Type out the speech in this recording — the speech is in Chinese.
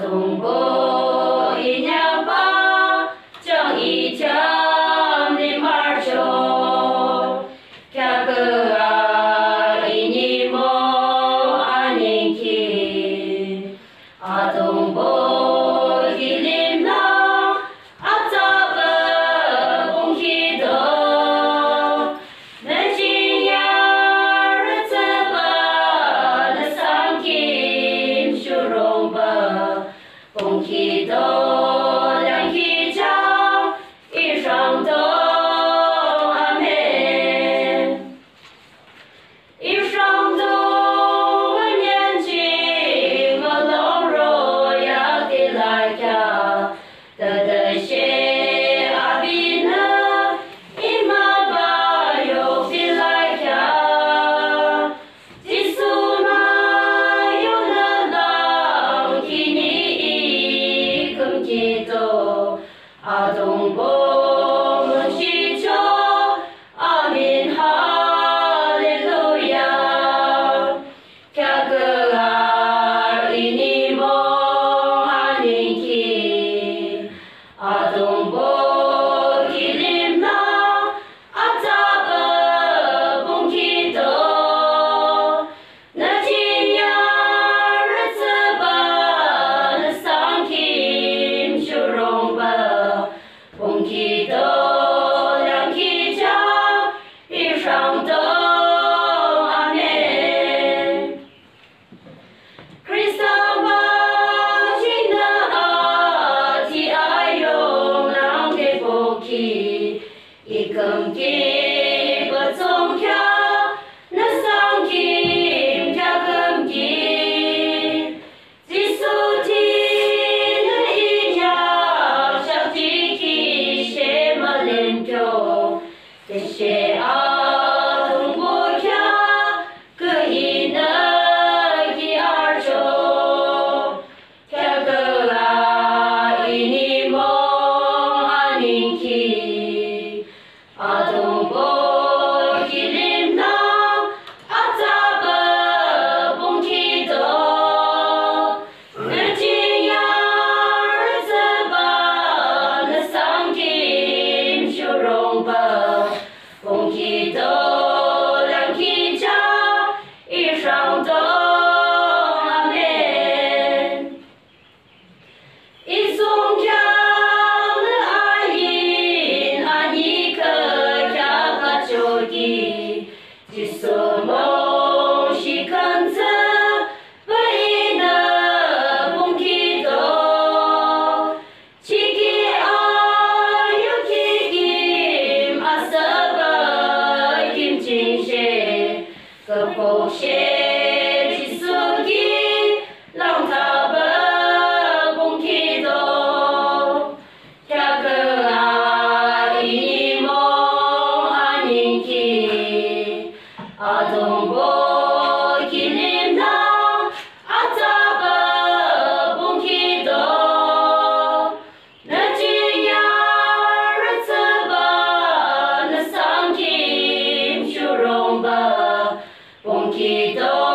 东部一年八，正一天的马球，看个啊一年么啊年去，啊东部一年那啊咋个公气多，那今年日子吧，那上天修容吧。风气多，凉气强，一上多阿门。一上多我年轻，我老弱呀的来家，得得些阿比呢，一马把有的来家，基础嘛有那浪的你。更激动，阿东波梦西求，阿明哈利路亚，卡格阿里尼蒙阿宁基，阿东波基林那阿扎个蹦激动，那今年日子吧，那上天。修容吧，风气多，凉气强，一上多阿门。Krista吧，君那阿提爱用浪的风气，一更给不中跳，那上天跳更给，基础的。这些啊，东国家可以那一二九，跳个啊一年梦啊年去，啊东国一林那啊咋个蹦起多，那今年日子吧，那上天修容吧。风气多，凉气强，一上多阿门。一松江的阿因阿尼克加个秋地，一松梦西肯子不一的风气多，七个阿有七个阿瑟。个破鞋的手机，让他不蹦起多，跳个啊一年梦啊年去，啊东波一年那啊咋不蹦起多，那今年日子吧，那上天修容吧。风气多。